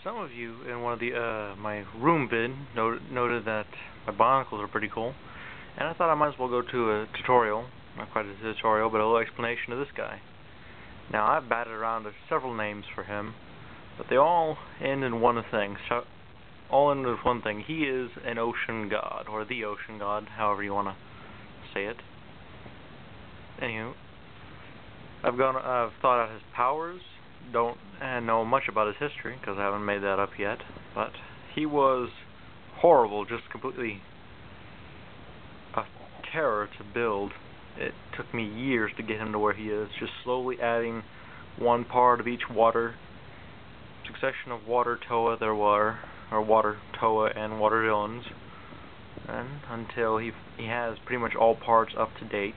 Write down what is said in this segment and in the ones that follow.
Some of you in one of the my room vid noted that my Bionicles are pretty cool, and I thought I might as well go to a tutorial, not quite a tutorial, but a little explanation of this guy. Now, I've batted around several names for him, but they all end in one thing. So, all end with one thing. He is an ocean god, or the ocean god, however you want to say it. Anywho, I've thought out his powers. Don't know much about his history because I haven't made that up yet, but he was horrible, just completely a terror to build. It took me years to get him to where he is, just slowly adding one part of each water succession of water Toa there were, or water Toa and water villains, and until he has pretty much all parts up to date.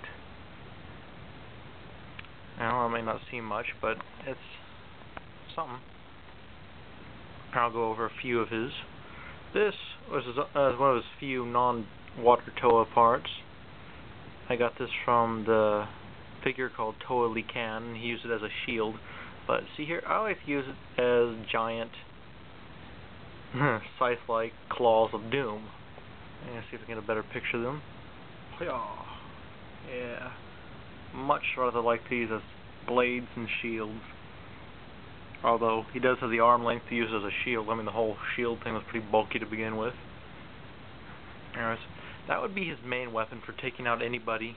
Now, it may not seem much, but it's something. I'll go over a few of his. This was one of his few non-water Toa parts. I got this from the figure called Toa Likan. He used it as a shield. But see here, I like to use it as giant scythe-like claws of doom. I'm going to see if I can get a better picture of them. Yeah. Much rather like these as blades and shields. Although he does have the arm length to use as a shield. I mean, the whole shield thing was pretty bulky to begin with. Anyways, that would be his main weapon for taking out anybody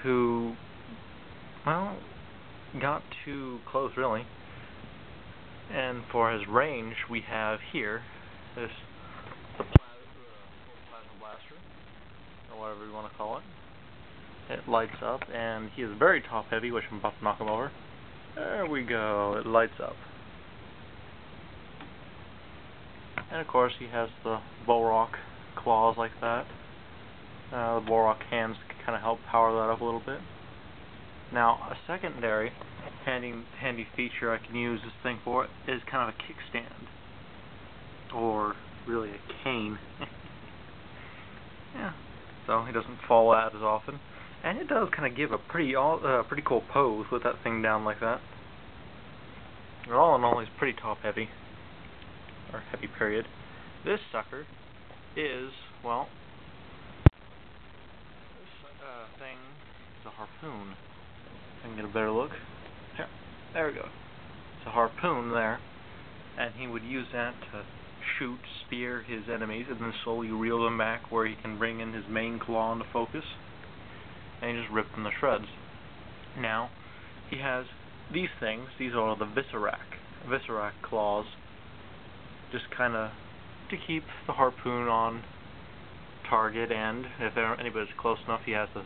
who, well, got too close, really. And for his range, we have here the plasma blaster, or whatever you want to call it. It lights up, and he is very top heavy, which I'm about to knock him over. There we go, it lights up. And of course he has the Bulrock claws like that. The Bulrock hands kind of help power that up a little bit. Now, a secondary handy feature I can use this thing for is kind of a kickstand. Or really a cane. Yeah, so he doesn't fall out as often. And it does kind of give a pretty cool pose with that thing down like that. But all in all, he's pretty top heavy. Or heavy period. This sucker is, well, this thing is a harpoon. I can get a better look. Here, there we go. It's a harpoon there. And he would use that to shoot, spear his enemies, and then slowly reel them back where he can bring in his main claw into focus. And he just ripped them to shreds. Now, he has these things. These are the Viscerac claws. Just kind of to keep the harpoon on target, and if anybody's close enough, he has the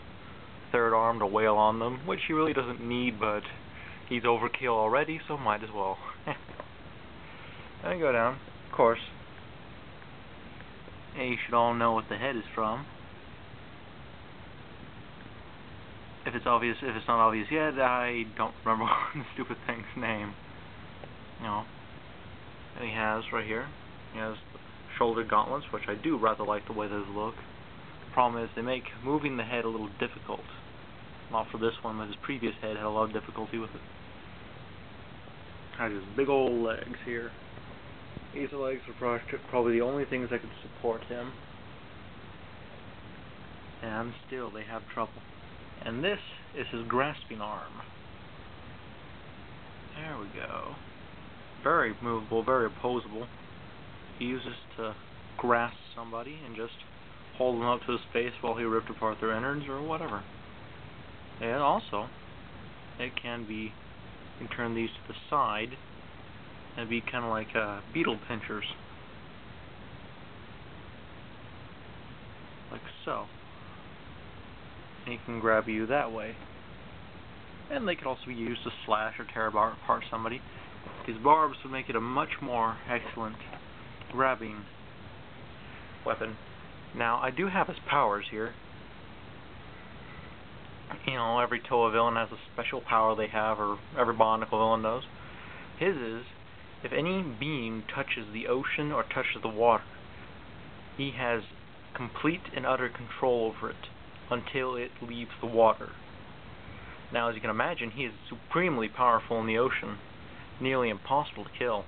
third arm to wail on them, which he really doesn't need, but he's overkill already, so might as well. Then go down, of course. And you should all know what the head is from. If it's obvious, if it's not obvious yet, I don't remember the stupid thing's name. No. And he has right here, he has shoulder gauntlets, which I do rather like the way those look. The problem is they make moving the head a little difficult. Not for this one, but his previous head had a lot of difficulty with it. Has his big old legs here. These legs are probably the only things that could support him. And still they have trouble. And this is his grasping arm. There we go. Very movable, very opposable. He uses to grasp somebody and just hold them up to his face while he ripped apart their innards or whatever. And also, it can be, you can turn these to the side and be kind of like beetle pinchers. Like so. And he can grab you that way. And they could also be used to slash or tear apart somebody. These barbs would make it a much more excellent grabbing weapon. Now, I do have his powers here. You know, every Toa villain has a special power they have, or every Bionicle villain does. His is, if any being touches the ocean or touches the water, he has complete and utter control over it until it leaves the water. Now, as you can imagine, he is supremely powerful in the ocean, nearly impossible to kill.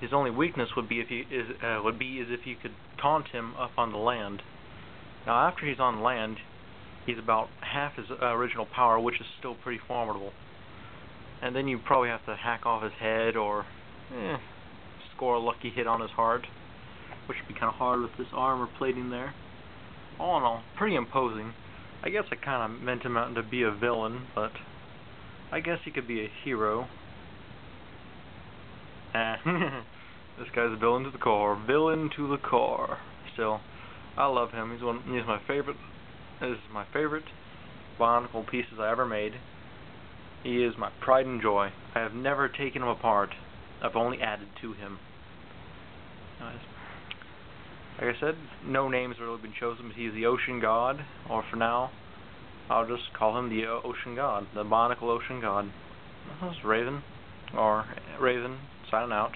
His only weakness would be if you could taunt him up on the land. Now, after he's on land, he's about half his original power, which is still pretty formidable. And then you probably have to hack off his head or score a lucky hit on his heart, which would be kind of hard with this armor plating there. All in all, pretty imposing. I guess I kind of meant him out to be a villain, but I guess he could be a hero. This guy's a villain to the core. Villain to the core. Still, I love him. He's my favorite. This is my favorite Bionicle pieces I ever made. He is my pride and joy. I have never taken him apart. I've only added to him. Anyways, like I said, no names have really been chosen, but he's the Ocean God, or for now, I'll just call him the Ocean God, the Bionicle Ocean God. This is Raven, signing out.